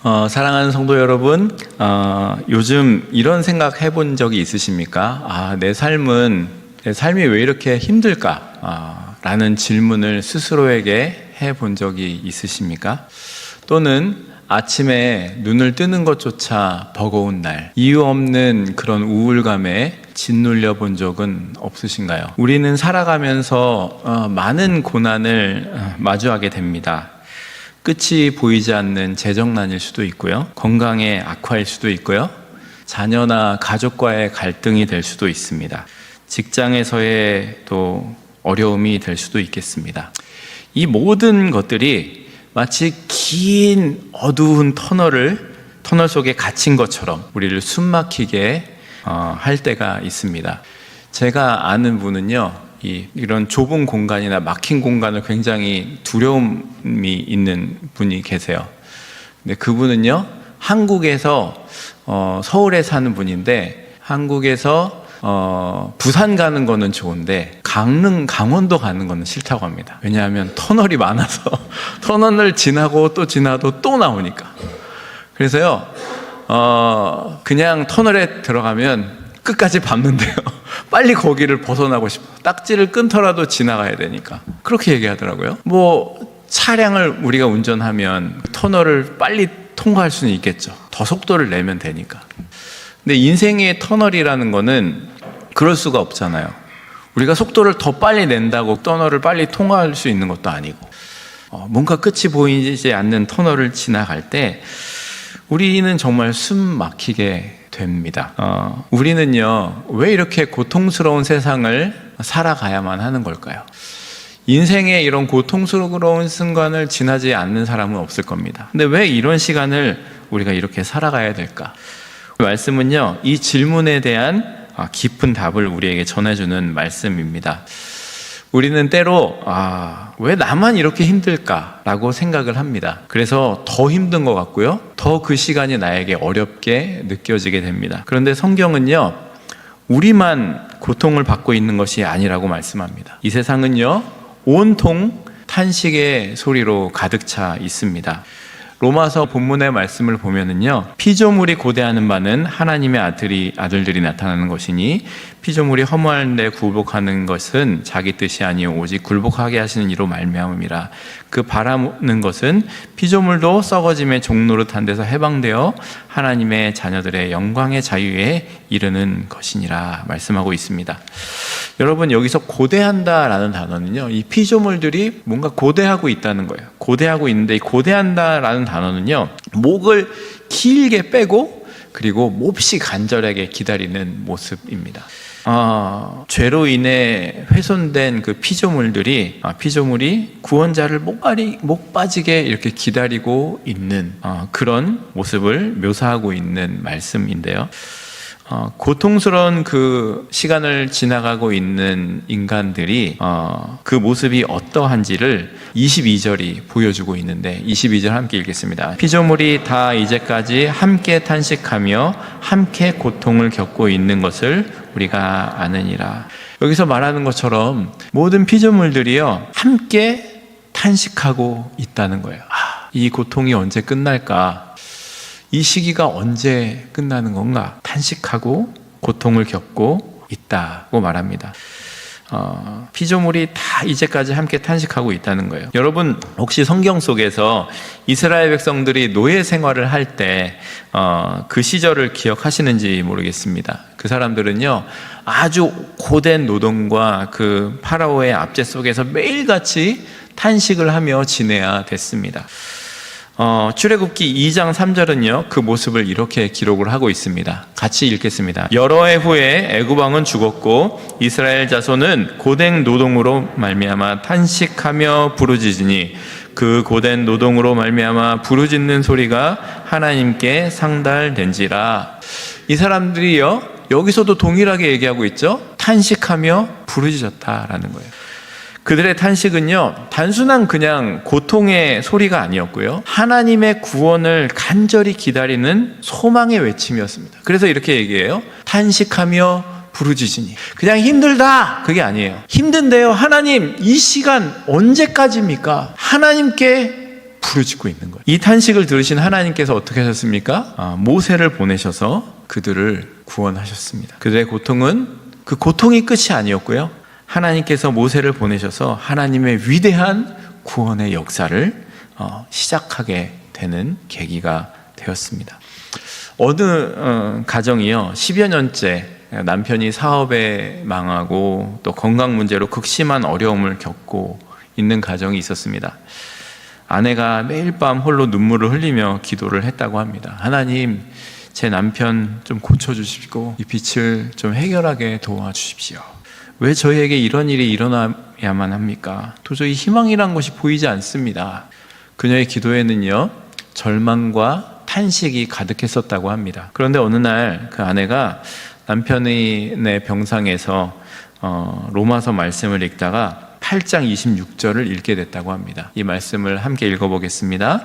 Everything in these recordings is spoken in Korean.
사랑하는 성도 여러분, 요즘 이런 생각 해본 적이 있으십니까? 내 삶이 왜 이렇게 힘들까? 라는 질문을 스스로에게 해본 적이 있으십니까? 또는 아침에 눈을 뜨는 것조차 버거운 날, 이유 없는 그런 우울감에 짓눌려 본 적은 없으신가요? 우리는 살아가면서 많은 고난을 마주하게 됩니다. 끝이 보이지 않는 재정난일 수도 있고요, 건강의 악화일 수도 있고요, 자녀나 가족과의 갈등이 될 수도 있습니다. 직장에서의 또 어려움이 될 수도 있겠습니다. 이 모든 것들이 마치 긴 어두운 터널 속에 갇힌 것처럼 우리를 숨막히게 할 때가 있습니다. 제가 아는 분은요, 이런 좁은 공간이나 막힌 공간을 굉장히 두려움이 있는 분이 계세요. 근데 그분은요, 한국에서 서울에 사는 분인데, 한국에서 부산 가는 거는 좋은데 강원도 가는 거는 싫다고 합니다. 왜냐하면 터널이 많아서 터널을 지나고 또 지나도 또 나오니까. 그래서요, 그냥 터널에 들어가면 끝까지 밟는데요, 빨리 거기를 벗어나고 싶어. 딱지를 끊더라도 지나가야 되니까. 그렇게 얘기하더라고요. 차량을 우리가 운전하면 터널을 빨리 통과할 수는 있겠죠. 더 속도를 내면 되니까. 근데 인생의 터널이라는 거는 그럴 수가 없잖아요. 우리가 속도를 더 빨리 낸다고 터널을 빨리 통과할 수 있는 것도 아니고, 뭔가 끝이 보이지 않는 터널을 지나갈 때 우리는 정말 숨 막히게 됩니다. 우리는요, 왜 이렇게 고통스러운 세상을 살아가야만 하는 걸까요? 인생의 이런 고통스러운 순간을 지나지 않는 사람은 없을 겁니다. 근데 왜 이런 시간을 우리가 이렇게 살아가야 될까? 말씀은요, 이 질문에 대한 깊은 답을 우리에게 전해주는 말씀입니다. 우리는 때로 왜 나만 이렇게 힘들까라고 생각을 합니다. 그래서 더 힘든 것 같고요, 더 그 시간이 나에게 어렵게 느껴지게 됩니다. 그런데 성경은요, 우리만 고통을 받고 있는 것이 아니라고 말씀합니다. 이 세상은요, 온통 탄식의 소리로 가득 차 있습니다. 로마서 본문의 말씀을 보면은요, 피조물이 고대하는 바는 하나님의 아들들이 나타나는 것이니 피조물이 허무한데 굴복하는 것은 자기 뜻이 아니요 오직 굴복하게 하시는 이로 말미암음이라. 그 바라는 것은 피조물도 썩어짐의 종노릇한 데서 해방되어 하나님의 자녀들의 영광의 자유에 이르는 것이니라 말씀하고 있습니다. 여러분, 여기서 고대한다라는 단어는요, 이 피조물들이 뭔가 고대하고 있다는 거예요. 고대하고 있는데, 이 고대한다라는 단어는요, 목을 길게 빼고 그리고 몹시 간절하게 기다리는 모습입니다. 죄로 인해 훼손된 그 피조물이 구원자를 목 빠지게 이렇게 기다리고 있는 그런 모습을 묘사하고 있는 말씀인데요. 고통스러운 그 시간을 지나가고 있는 인간들이 그 모습이 어떠한지를 22절이 보여주고 있는데, 22절 함께 읽겠습니다. 피조물이 다 이제까지 함께 탄식하며 함께 고통을 겪고 있는 것을 우리가 아느니라. 여기서 말하는 것처럼 모든 피조물들이요, 함께 탄식하고 있다는 거예요. 이 고통이 언제 끝날까? 이 시기가 언제 끝나는 건가? 탄식하고 고통을 겪고 있다고 말합니다. 피조물이 다 이제까지 함께 탄식하고 있다는 거예요. 여러분, 혹시 성경 속에서 이스라엘 백성들이 노예 생활을 할 때 그 시절을 기억하시는지 모르겠습니다. 그 사람들은요, 아주 고된 노동과 그 파라오의 압제 속에서 매일같이 탄식을 하며 지내야 됐습니다. 출애굽기 2장 3절은요, 그 모습을 이렇게 기록을 하고 있습니다. 같이 읽겠습니다. 여러 해 후에 애굽 왕은 죽었고 이스라엘 자손은 고된 노동으로 말미암아 탄식하며 부르짖으니 그 고된 노동으로 말미암아 부르짖는 소리가 하나님께 상달된지라. 이 사람들이요, 여기서도 동일하게 얘기하고 있죠. 탄식하며 부르짖었다라는 거예요. 그들의 탄식은요, 단순한 그냥 고통의 소리가 아니었고요, 하나님의 구원을 간절히 기다리는 소망의 외침이었습니다. 그래서 이렇게 얘기해요. 탄식하며 부르짖으니. 그냥 힘들다, 그게 아니에요. 힘든데요, 하나님 이 시간 언제까지입니까? 하나님께 부르짖고 있는 거예요. 이 탄식을 들으신 하나님께서 어떻게 하셨습니까? 모세를 보내셔서 그들을 구원하셨습니다. 그들의 고통은 그 고통이 끝이 아니었고요. 하나님께서 모세를 보내셔서 하나님의 위대한 구원의 역사를 시작하게 되는 계기가 되었습니다. 어느 가정이요, 10여 년째 남편이 사업에 망하고 또 건강 문제로 극심한 어려움을 겪고 있는 가정이 있었습니다. 아내가 매일 밤 홀로 눈물을 흘리며 기도를 했다고 합니다. 하나님, 제 남편 좀 고쳐주시고 이 빚을 좀 해결하게 도와주십시오. 왜 저희에게 이런 일이 일어나야만 합니까? 도저히 희망이란 것이 보이지 않습니다. 그녀의 기도에는요, 절망과 탄식이 가득했었다고 합니다. 그런데 어느 날 그 아내가 남편의 병상에서 로마서 말씀을 읽다가 8장 26절을 읽게 됐다고 합니다. 이 말씀을 함께 읽어보겠습니다.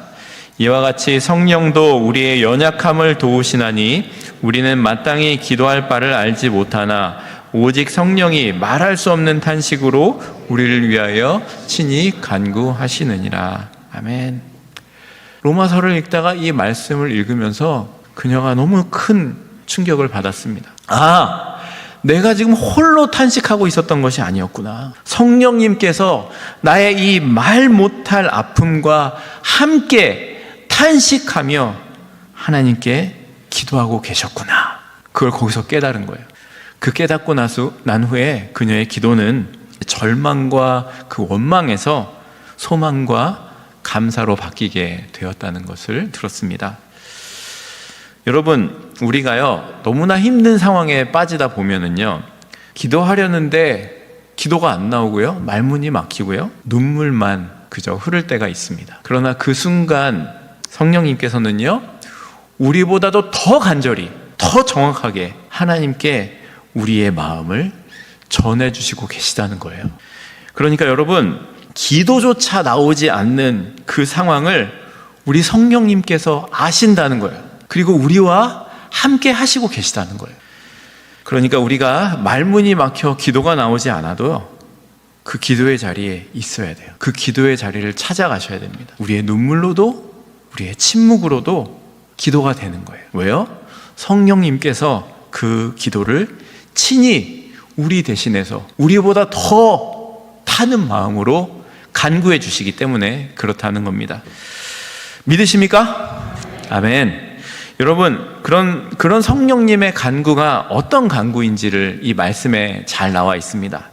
이와 같이 성령도 우리의 연약함을 도우시나니 우리는 마땅히 기도할 바를 알지 못하나 오직 성령이 말할 수 없는 탄식으로 우리를 위하여 친히 간구하시느니라. 아멘. 로마서를 읽다가 이 말씀을 읽으면서 그녀가 너무 큰 충격을 받았습니다. 내가 지금 홀로 탄식하고 있었던 것이 아니었구나. 성령님께서 나의 이 말 못할 아픔과 함께 탄식하며 하나님께 기도하고 계셨구나. 그걸 거기서 깨달은 거예요. 그 깨닫고 난 후에 그녀의 기도는 절망과 그 원망에서 소망과 감사로 바뀌게 되었다는 것을 들었습니다. 여러분, 우리가요, 너무나 힘든 상황에 빠지다 보면은요, 기도하려는데 기도가 안 나오고요, 말문이 막히고요, 눈물만 그저 흐를 때가 있습니다. 그러나 그 순간 성령님께서는요, 우리보다도 더 간절히, 더 정확하게 하나님께 우리의 마음을 전해주시고 계시다는 거예요. 그러니까 여러분, 기도조차 나오지 않는 그 상황을 우리 성령님께서 아신다는 거예요. 그리고 우리와 함께 하시고 계시다는 거예요. 그러니까 우리가 말문이 막혀 기도가 나오지 않아도 그 기도의 자리에 있어야 돼요. 그 기도의 자리를 찾아가셔야 됩니다. 우리의 눈물로도 우리의 침묵으로도 기도가 되는 거예요. 왜요? 성령님께서 그 기도를 친히 우리 대신해서 우리보다 더 타는 마음으로 간구해 주시기 때문에 그렇다는 겁니다. 믿으십니까? 아멘. 여러분, 그런 성령님의 간구가 어떤 간구인지를 이 말씀에 잘 나와 있습니다.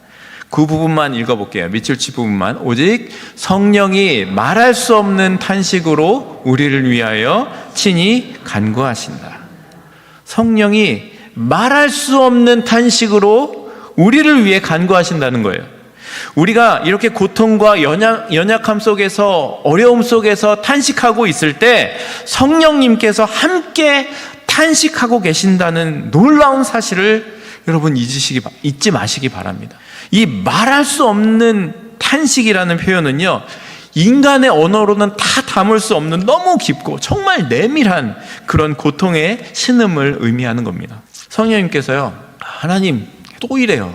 그 부분만 읽어볼게요. 밑줄 치 부분만. 오직 성령이 말할 수 없는 탄식으로 우리를 위하여 친히 간구하신다. 성령이 말할 수 없는 탄식으로 우리를 위해 간구하신다는 거예요. 우리가 이렇게 고통과 연약함 속에서, 어려움 속에서 탄식하고 있을 때 성령님께서 함께 탄식하고 계신다는 놀라운 사실을 여러분 잊지 마시기 바랍니다. 이 말할 수 없는 탄식이라는 표현은요, 인간의 언어로는 다 담을 수 없는 너무 깊고 정말 내밀한 그런 고통의 신음을 의미하는 겁니다. 성령님께서요, 하나님 또 이래요.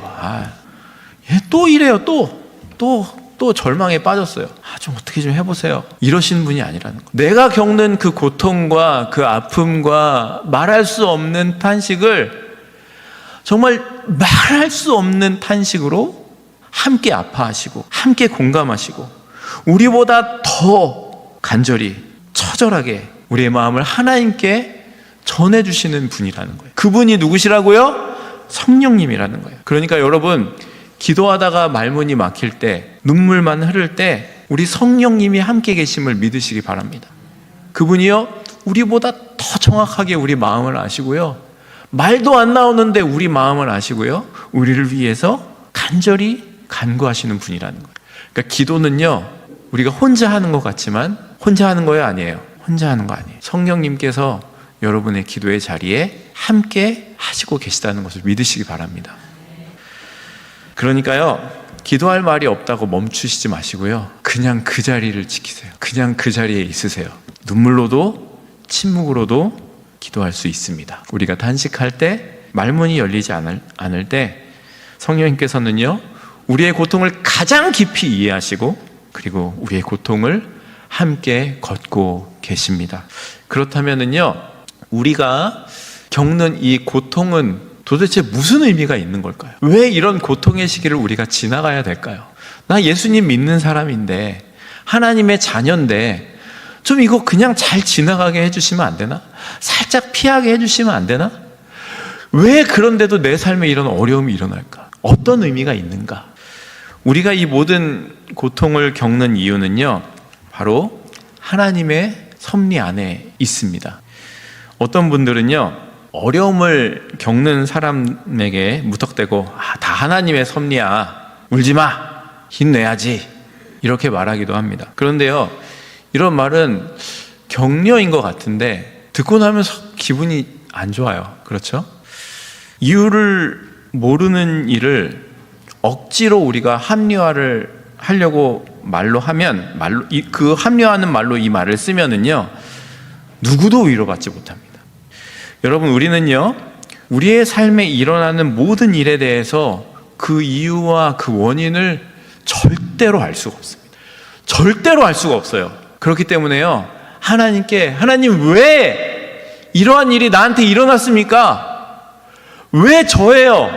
또 이래요. 또 절망에 빠졌어요. 좀 어떻게 좀 해보세요. 이러신 분이 아니라는 거예요. 내가 겪는 그 고통과 그 아픔과 말할 수 없는 탄식을 정말 말할 수 없는 탄식으로 함께 아파하시고 함께 공감하시고 우리보다 더 간절히 처절하게 우리의 마음을 하나님께 전해주시는 분이라는 거예요. 그분이 누구시라고요? 성령님이라는 거예요. 그러니까 여러분, 기도하다가 말문이 막힐 때, 눈물만 흐를 때 우리 성령님이 함께 계심을 믿으시기 바랍니다. 그분이요, 우리보다 더 정확하게 우리 마음을 아시고요, 말도 안 나오는데 우리 마음을 아시고요, 우리를 위해서 간절히 간구하시는 분이라는 거예요. 그러니까 기도는요, 우리가 혼자 하는 것 같지만 혼자 하는 거예요? 아니에요. 혼자 하는 거 아니에요. 성령님께서 여러분의 기도의 자리에 함께 하시고 계시다는 것을 믿으시기 바랍니다. 그러니까요, 기도할 말이 없다고 멈추시지 마시고요, 그냥 그 자리를 지키세요. 그냥 그 자리에 있으세요. 눈물로도 침묵으로도 기도할 수 있습니다. 우리가 탄식할 때, 말문이 열리지 않을 때 성령님께서는요, 우리의 고통을 가장 깊이 이해하시고 그리고 우리의 고통을 함께 걷고 계십니다. 그렇다면은요, 우리가 겪는 이 고통은 도대체 무슨 의미가 있는 걸까요? 왜 이런 고통의 시기를 우리가 지나가야 될까요? 나 예수님 믿는 사람인데, 하나님의 자녀인데, 좀 이거 그냥 잘 지나가게 해주시면 안 되나? 살짝 피하게 해주시면 안 되나? 왜 그런데도 내 삶에 이런 어려움이 일어날까? 어떤 의미가 있는가? 우리가 이 모든 고통을 겪는 이유는요, 바로 하나님의 섭리 안에 있습니다. 어떤 분들은요, 어려움을 겪는 사람에게 무턱대고 다 하나님의 섭리야, 울지 마, 힘내야지, 이렇게 말하기도 합니다. 그런데요, 이런 말은 격려인 것 같은데 듣고 나면 기분이 안 좋아요. 그렇죠? 이유를 모르는 일을 억지로 우리가 합리화를 하려고 말로 하면, 그 합리화하는 말로 이 말을 쓰면은요, 누구도 위로받지 못합니다. 여러분, 우리는요, 우리의 삶에 일어나는 모든 일에 대해서 그 이유와 그 원인을 절대로 알 수가 없습니다. 절대로 알 수가 없어요. 그렇기 때문에요, 하나님 왜 이러한 일이 나한테 일어났습니까? 왜 저예요?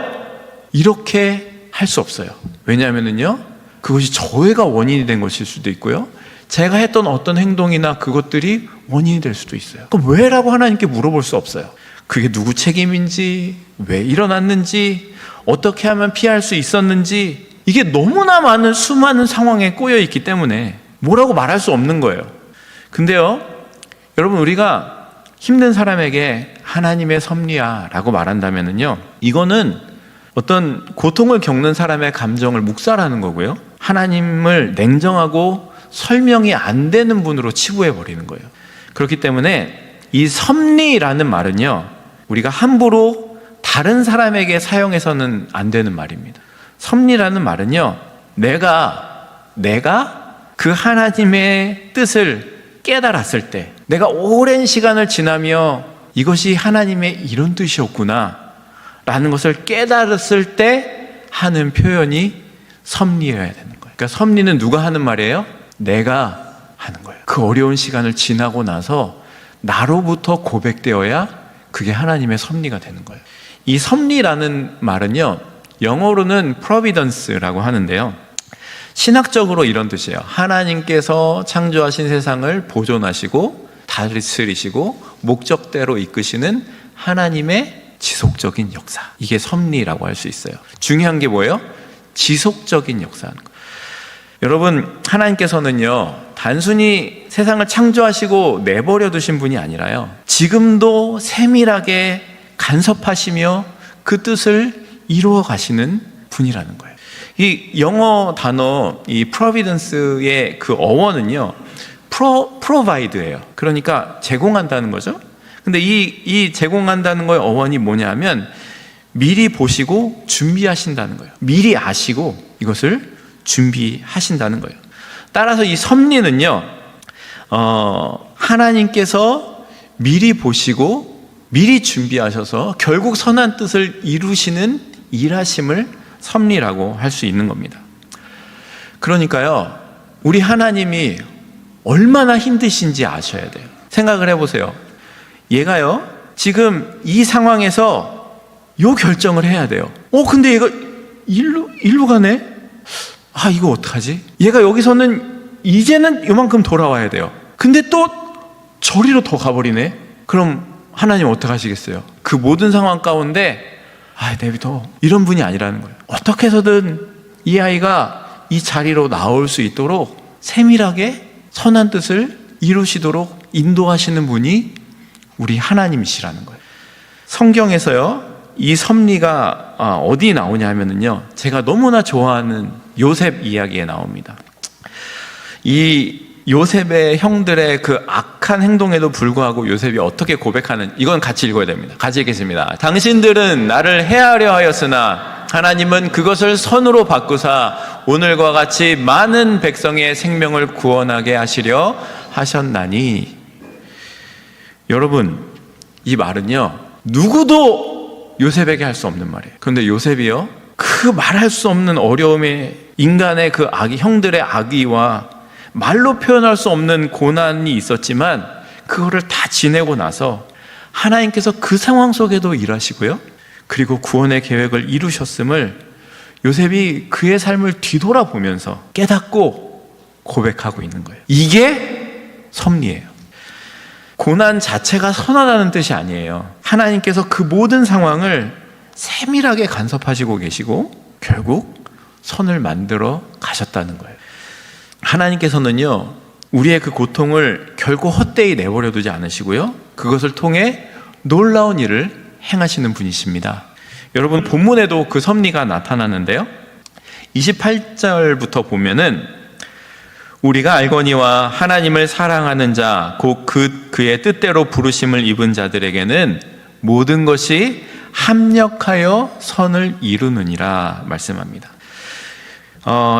이렇게 할 수 없어요. 왜냐하면요, 그것이 저희가 원인이 된 것일 수도 있고요, 제가 했던 어떤 행동이나 그것들이 원인이 될 수도 있어요. 그럼 왜라고 하나님께 물어볼 수 없어요. 그게 누구 책임인지, 왜 일어났는지, 어떻게 하면 피할 수 있었는지, 이게 너무나 많은 수많은 상황에 꼬여 있기 때문에 뭐라고 말할 수 없는 거예요. 근데요, 여러분, 우리가 힘든 사람에게 하나님의 섭리야 라고 말한다면요, 이거는 어떤 고통을 겪는 사람의 감정을 묵살하는 거고요, 하나님을 냉정하고 설명이 안 되는 분으로 치부해 버리는 거예요. 그렇기 때문에 이 섭리라는 말은요, 우리가 함부로 다른 사람에게 사용해서는 안 되는 말입니다. 섭리라는 말은요, 내가 그 하나님의 뜻을 깨달았을 때, 내가 오랜 시간을 지나며 이것이 하나님의 이런 뜻이었구나 라는 것을 깨달았을 때 하는 표현이 섭리여야 되는 거예요. 그러니까 섭리는 누가 하는 말이에요? 내가 하는 거예요. 그 어려운 시간을 지나고 나서 나로부터 고백되어야 그게 하나님의 섭리가 되는 거예요. 이 섭리라는 말은요, 영어로는 providence라고 하는데요, 신학적으로 이런 뜻이에요. 하나님께서 창조하신 세상을 보존하시고 다스리시고 목적대로 이끄시는 하나님의 지속적인 역사, 이게 섭리라고 할 수 있어요. 중요한 게 뭐예요? 지속적인 역사하는 거예요. 여러분, 하나님께서는요, 단순히 세상을 창조하시고 내버려 두신 분이 아니라요, 지금도 세밀하게 간섭하시며 그 뜻을 이루어 가시는 분이라는 거예요. 이 영어 단어, 이 providence의 그 어원은요, provide예요. 그러니까 제공한다는 거죠. 근데 이 제공한다는 거의 어원이 뭐냐면, 미리 보시고 준비하신다는 거예요. 미리 아시고 이것을 준비하신다는 거예요. 따라서 이 섭리는요, 하나님께서 미리 보시고 미리 준비하셔서 결국 선한 뜻을 이루시는 일하심을 섭리라고 할 수 있는 겁니다. 그러니까요, 우리 하나님이 얼마나 힘드신지 아셔야 돼요. 생각을 해보세요. 얘가요, 지금 이 상황에서 요 결정을 해야 돼요. 근데 얘가 일로 가네? 이거 어떡하지? 얘가 여기서는 이제는 요만큼 돌아와야 돼요. 근데 또 저리로 더 가버리네? 그럼 하나님 어떡하시겠어요? 그 모든 상황 가운데 내비둬, 이런 분이 아니라는 거예요. 어떻게 해서든 이 아이가 이 자리로 나올 수 있도록 세밀하게 선한 뜻을 이루시도록 인도하시는 분이 우리 하나님이시라는 거예요. 성경에서요, 이 섭리가 어디 나오냐면요, 제가 너무나 좋아하는 요셉 이야기에 나옵니다. 이 요셉의 형들의 그 악한 행동에도 불구하고 요셉이 어떻게 고백하는, 이건 같이 읽어야 됩니다. 같이 읽겠습니다. 당신들은 나를 해하려 하였으나 하나님은 그것을 선으로 바꾸사 오늘과 같이 많은 백성의 생명을 구원하게 하시려 하셨나니. 여러분, 이 말은요, 누구도 요셉에게 할 수 없는 말이에요. 그런데 요셉이요, 그 말할 수 없는 어려움에 인간의 그 형들의 악의와 말로 표현할 수 없는 고난이 있었지만 그거를 다 지내고 나서 하나님께서 그 상황 속에도 일하시고요, 그리고 구원의 계획을 이루셨음을 요셉이 그의 삶을 뒤돌아보면서 깨닫고 고백하고 있는 거예요. 이게 섭리예요. 고난 자체가 선하다는 뜻이 아니에요. 하나님께서 그 모든 상황을 세밀하게 간섭하시고 계시고 결국 선을 만들어 가셨다는 거예요. 하나님께서는요, 우리의 그 고통을 결코 헛되이 내버려 두지 않으시고요, 그것을 통해 놀라운 일을 행하시는 분이십니다. 여러분, 본문에도 그 섭리가 나타나는데요, 28절부터 보면은 우리가 알거니와 하나님을 사랑하는 자 곧 그의 뜻대로 부르심을 입은 자들에게는 모든 것이 합력하여 선을 이루느니라 말씀합니다.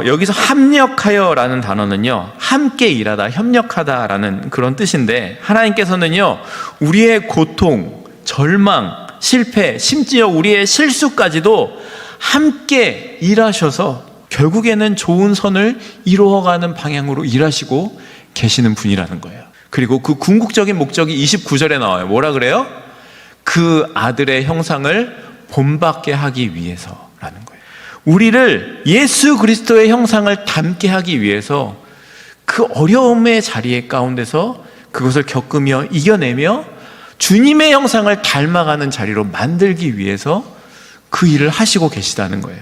여기서 합력하여라는 단어는요, 함께 일하다, 협력하다라는 그런 뜻인데, 하나님께서는요, 우리의 고통, 절망, 실패, 심지어 우리의 실수까지도 함께 일하셔서 결국에는 좋은 선을 이루어가는 방향으로 일하시고 계시는 분이라는 거예요. 그리고 그 궁극적인 목적이 29절에 나와요. 뭐라 그래요? 그 아들의 형상을 본받게 하기 위해서라는 거예요. 우리를 예수 그리스도의 형상을 닮게 하기 위해서 그 어려움의 자리에 가운데서 그것을 겪으며 이겨내며 주님의 형상을 닮아가는 자리로 만들기 위해서 그 일을 하시고 계시다는 거예요.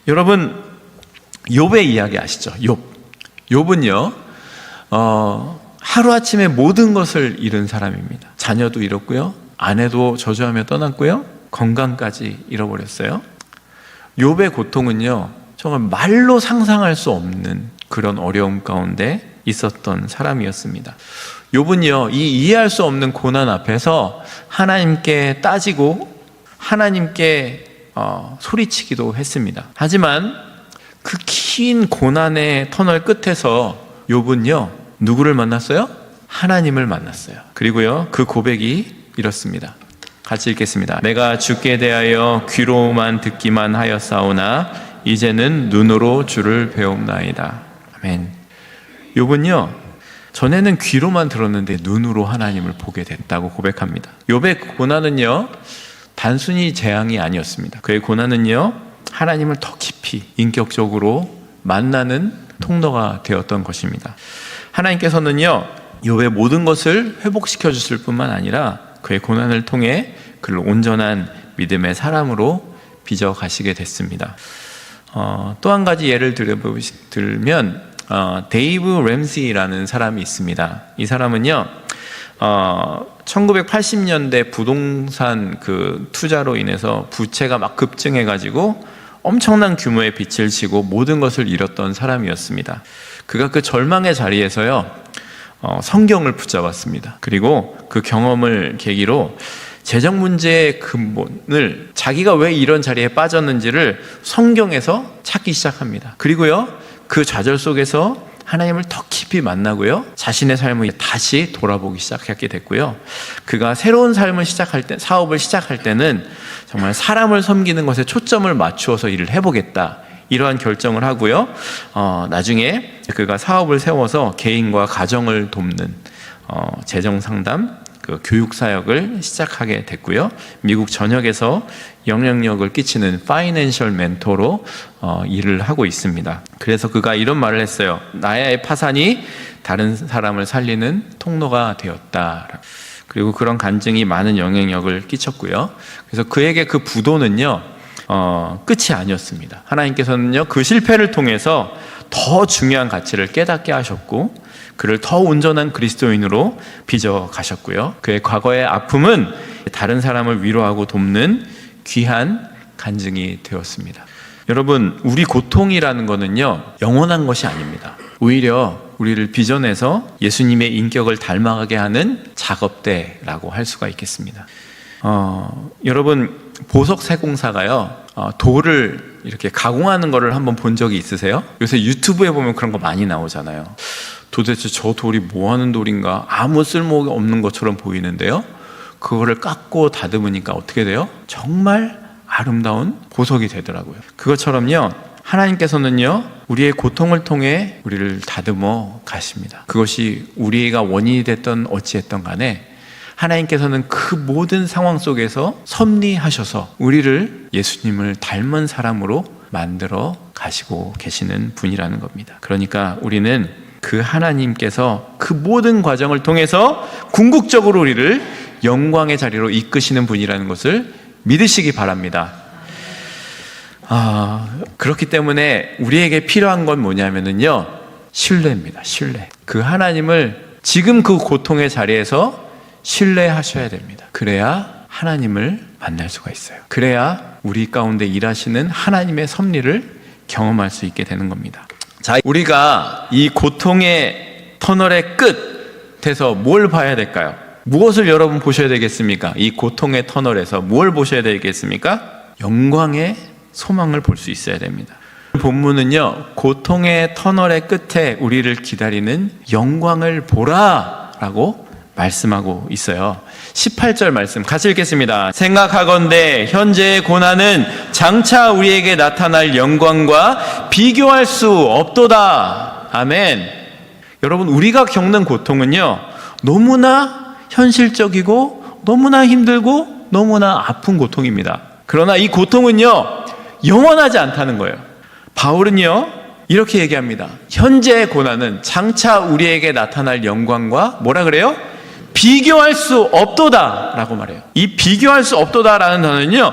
여러분, 욥의 이야기 아시죠? 욥은요, 하루아침에 모든 것을 잃은 사람입니다. 자녀도 잃었고요, 아내도 저주하며 떠났고요, 건강까지 잃어버렸어요. 욥의 고통은요, 정말 말로 상상할 수 없는 그런 어려움 가운데 있었던 사람이었습니다. 욥은요, 이 이해할 수 없는 고난 앞에서 하나님께 따지고 하나님께 소리치기도 했습니다. 하지만 그 긴 고난의 터널 끝에서 욥은요, 누구를 만났어요? 하나님을 만났어요. 그리고요, 그 고백이 이렇습니다. 같이 읽겠습니다. 내가 주께 대하여 귀로만 듣기만 하였사오나 이제는 눈으로 주를 배움나이다. 아멘. 욥은요, 전에는 귀로만 들었는데 눈으로 하나님을 보게 됐다고 고백합니다. 욥의 고난은요, 단순히 재앙이 아니었습니다. 그의 고난은요, 하나님을 더 깊이 인격적으로 만나는 통로가 되었던 것입니다. 하나님께서는요, 욥의 모든 것을 회복시켜 주실 뿐만 아니라 그의 고난을 통해 그를 온전한 믿음의 사람으로 빚어 가시게 됐습니다. 또 한 가지 예를 들면 데이브 램시라는 사람이 있습니다. 이 사람은요, 1980년대 부동산 그 투자로 인해서 부채가 막 급증해가지고 엄청난 규모의 빚을 지고 모든 것을 잃었던 사람이었습니다. 그가 그 절망의 자리에서요, 성경을 붙잡았습니다. 그리고 그 경험을 계기로 재정 문제의 근본을, 자기가 왜 이런 자리에 빠졌는지를 성경에서 찾기 시작합니다. 그리고요, 그 좌절 속에서 하나님을 더 깊이 만나고요, 자신의 삶을 다시 돌아보기 시작하게 됐고요, 그가 새로운 삶을 시작할 때, 사업을 시작할 때는 정말 사람을 섬기는 것에 초점을 맞추어서 일을 해보겠다, 이러한 결정을 하고요, 나중에 그가 사업을 세워서 개인과 가정을 돕는 재정 상담, 그 교육 사역을 시작하게 됐고요, 미국 전역에서 영향력을 끼치는 파이낸셜 멘토로 일을 하고 있습니다. 그래서 그가 이런 말을 했어요. 나의 파산이 다른 사람을 살리는 통로가 되었다. 그리고 그런 간증이 많은 영향력을 끼쳤고요. 그래서 그에게 그 부도는요, 끝이 아니었습니다. 하나님께서는요, 그 실패를 통해서 더 중요한 가치를 깨닫게 하셨고 그를 더 온전한 그리스도인으로 빚어 가셨고요, 그의 과거의 아픔은 다른 사람을 위로하고 돕는 귀한 간증이 되었습니다. 여러분, 우리 고통이라는 거는요, 영원한 것이 아닙니다. 오히려 우리를 빚어내서 예수님의 인격을 닮아가게 하는 작업대라고 할 수가 있겠습니다. 여러분, 보석 세공사가요, 돌을 이렇게 가공하는 거를 한번 본 적이 있으세요? 요새 유튜브에 보면 그런 거 많이 나오잖아요. 도대체 저 돌이 뭐 하는 돌인가, 아무 쓸모가 없는 것처럼 보이는데요, 그거를 깎고 다듬으니까 어떻게 돼요? 정말 아름다운 보석이 되더라고요. 그것처럼요, 하나님께서는요, 우리의 고통을 통해 우리를 다듬어 가십니다. 그것이 우리가 원인이 됐던 어찌했던 간에 하나님께서는 그 모든 상황 속에서 섭리하셔서 우리를 예수님을 닮은 사람으로 만들어 가시고 계시는 분이라는 겁니다. 그러니까 우리는 그 하나님께서 그 모든 과정을 통해서 궁극적으로 우리를 영광의 자리로 이끄시는 분이라는 것을 믿으시기 바랍니다. 그렇기 때문에 우리에게 필요한 건 뭐냐면요, 신뢰입니다. 신뢰. 그 하나님을 지금 그 고통의 자리에서 신뢰하셔야 됩니다. 그래야 하나님을 만날 수가 있어요. 그래야 우리 가운데 일하시는 하나님의 섭리를 경험할 수 있게 되는 겁니다. 자, 우리가 이 고통의 터널의 끝에서 뭘 봐야 될까요? 무엇을 여러분 보셔야 되겠습니까? 이 고통의 터널에서 뭘 보셔야 되겠습니까? 영광의 소망을 볼 수 있어야 됩니다. 본문은요, 고통의 터널의 끝에 우리를 기다리는 영광을 보라 라고 말씀하고 있어요. 18절 말씀 같이 읽겠습니다. 생각하건대 현재의 고난은 장차 우리에게 나타날 영광과 비교할 수 없도다. 아멘. 여러분, 우리가 겪는 고통은요, 너무나 현실적이고 너무나 힘들고 너무나 아픈 고통입니다. 그러나 이 고통은요, 영원하지 않다는 거예요. 바울은요, 이렇게 얘기합니다. 현재의 고난은 장차 우리에게 나타날 영광과 뭐라 그래요? 비교할 수 없도다 라고 말해요. 이 비교할 수 없도다 라는 단어는요,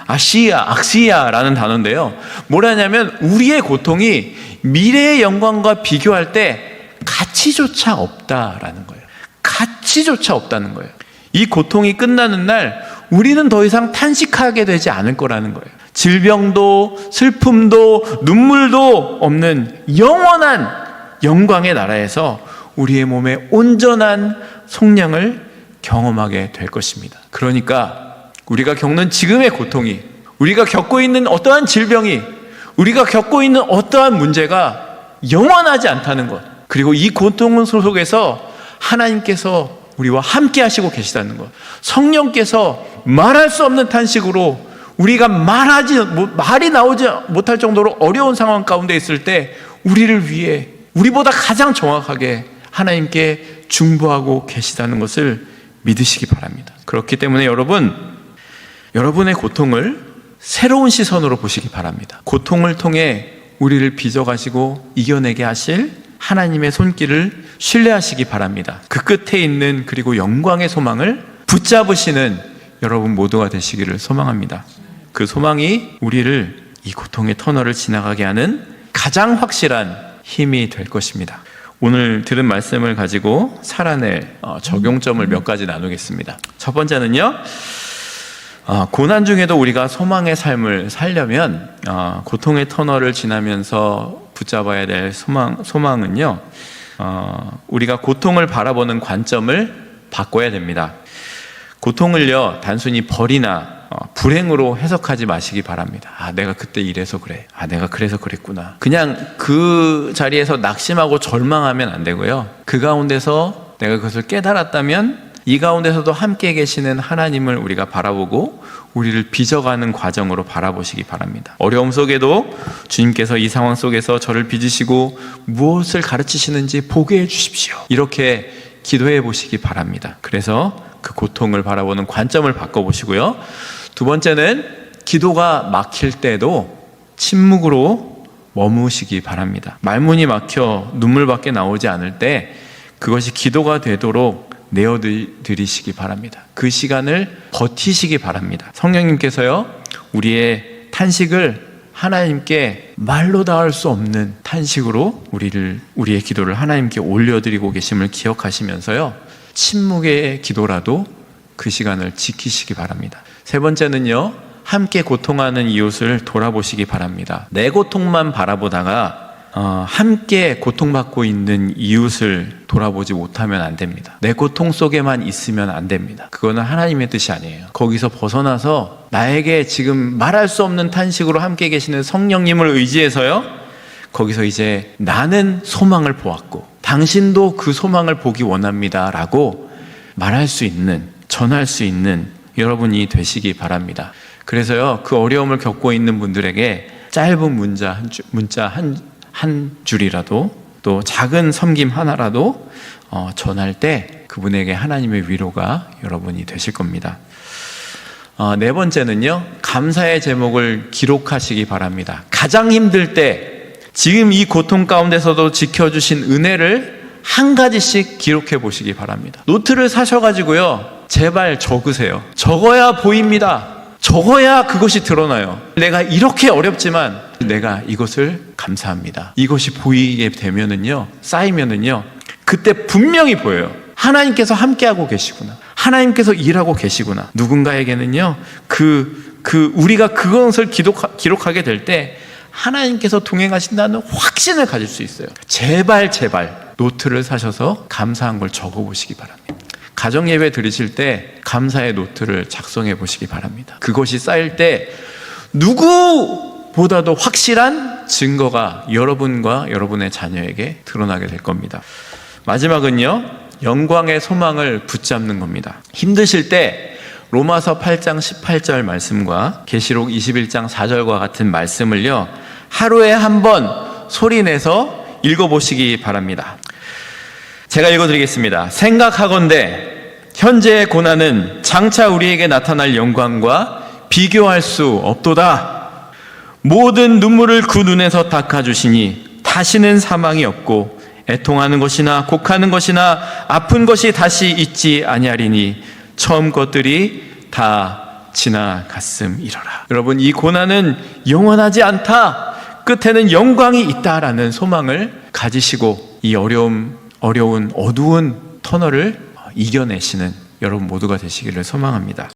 악시야 라는 단어인데요, 뭐라냐면 우리의 고통이 미래의 영광과 비교할 때 가치조차 없다라는 거예요. 가치조차 없다는 거예요. 이 고통이 끝나는 날 우리는 더 이상 탄식하게 되지 않을 거라는 거예요. 질병도 슬픔도 눈물도 없는 영원한 영광의 나라에서 우리의 몸의 온전한 속량을 경험하게 될 것입니다. 그러니까 우리가 겪는 지금의 고통이, 우리가 겪고 있는 어떠한 질병이, 우리가 겪고 있는 어떠한 문제가 영원하지 않다는 것, 그리고 이 고통 속에서 하나님께서 우리와 함께 하시고 계시다는 것, 성령께서 말할 수 없는 탄식으로 우리가 말이 나오지 못할 정도로 어려운 상황 가운데 있을 때 우리를 위해 우리보다 가장 정확하게 하나님께 중보하고 계시다는 것을 믿으시기 바랍니다. 그렇기 때문에 여러분의 고통을 새로운 시선으로 보시기 바랍니다. 고통을 통해 우리를 빚어가시고 이겨내게 하실 하나님의 손길을 신뢰하시기 바랍니다. 그 끝에 있는 그리고 영광의 소망을 붙잡으시는 여러분 모두가 되시기를 소망합니다. 그 소망이 우리를 이 고통의 터널을 지나가게 하는 가장 확실한 힘이 될 것입니다. 오늘 들은 말씀을 가지고 살아낼 적용점을 몇 가지 나누겠습니다. 첫 번째는요, 고난 중에도 우리가 소망의 삶을 살려면 고통의 터널을 지나면서 붙잡아야 될 소망은요, 우리가 고통을 바라보는 관점을 바꿔야 됩니다. 고통을요, 단순히 벌이나 불행으로 해석하지 마시기 바랍니다. 내가 그때 이래서 그래. 내가 그래서 그랬구나. 그냥 그 자리에서 낙심하고 절망하면 안 되고요, 그 가운데서 내가 그것을 깨달았다면 이 가운데서도 함께 계시는 하나님을 우리가 바라보고 우리를 빚어가는 과정으로 바라보시기 바랍니다. 어려움 속에도 주님께서 이 상황 속에서 저를 빚으시고 무엇을 가르치시는지 보게 해주십시오. 이렇게 기도해 보시기 바랍니다. 그래서 그 고통을 바라보는 관점을 바꿔보시고요. 두 번째는 기도가 막힐 때도 침묵으로 머무시기 바랍니다. 말문이 막혀 눈물밖에 나오지 않을 때 그것이 기도가 되도록 내어드리시기 바랍니다. 그 시간을 버티시기 바랍니다. 성령님께서요, 우리의 탄식을 하나님께 말로 닿을 수 없는 탄식으로 우리의 기도를 하나님께 올려드리고 계심을 기억하시면서요, 침묵의 기도라도 그 시간을 지키시기 바랍니다. 세 번째는요, 함께 고통하는 이웃을 돌아보시기 바랍니다. 내 고통만 바라보다가 함께 고통받고 있는 이웃을 돌아보지 못하면 안 됩니다. 내 고통 속에만 있으면 안 됩니다. 그거는 하나님의 뜻이 아니에요. 거기서 벗어나서 나에게 지금 말할 수 없는 탄식으로 함께 계시는 성령님을 의지해서요, 거기서 이제 나는 소망을 보았고 당신도 그 소망을 보기 원합니다 라고 말할 수 있는, 전할 수 있는 여러분이 되시기 바랍니다. 그래서요, 그 어려움을 겪고 있는 분들에게 짧은 문자 한 줄이라도, 또 작은 섬김 하나라도 전할 때 그분에게 하나님의 위로가 여러분이 되실 겁니다. 네 번째는요, 감사의 제목을 기록하시기 바랍니다. 가장 힘들 때, 지금 이 고통 가운데서도 지켜주신 은혜를 한 가지씩 기록해 보시기 바랍니다. 노트를 사셔가지고요, 제발 적으세요. 적어야 보입니다. 적어야 그것이 드러나요. 내가 이렇게 어렵지만 내가 이것을 감사합니다. 이것이 보이게 되면은요, 쌓이면은요, 그때 분명히 보여요. 하나님께서 함께하고 계시구나. 하나님께서 일하고 계시구나. 누군가에게는요, 우리가 그것을 기록하게 될 때 하나님께서 동행하신다는 확신을 가질 수 있어요. 제발 노트를 사셔서 감사한 걸 적어보시기 바랍니다. 가정 예배 드리실 때 감사의 노트를 작성해 보시기 바랍니다. 그것이 쌓일 때 누구보다도 확실한 증거가 여러분과 여러분의 자녀에게 드러나게 될 겁니다. 마지막은요, 영광의 소망을 붙잡는 겁니다. 힘드실 때 로마서 8장 18절 말씀과 계시록 21장 4절과 같은 말씀을요, 하루에 한 번 소리내서 읽어보시기 바랍니다. 제가 읽어드리겠습니다. 생각하건대 현재의 고난은 장차 우리에게 나타날 영광과 비교할 수 없도다. 모든 눈물을 그 눈에서 닦아주시니 다시는 사망이 없고 애통하는 것이나 곡하는 것이나 아픈 것이 다시 있지 아니하리니 처음 것들이 다 지나갔음이러라. 여러분, 이 고난은 영원하지 않다. 끝에는 영광이 있다라는 소망을 가지시고 이 어려운 어두운 터널을 이겨내시는 여러분 모두가 되시기를 소망합니다.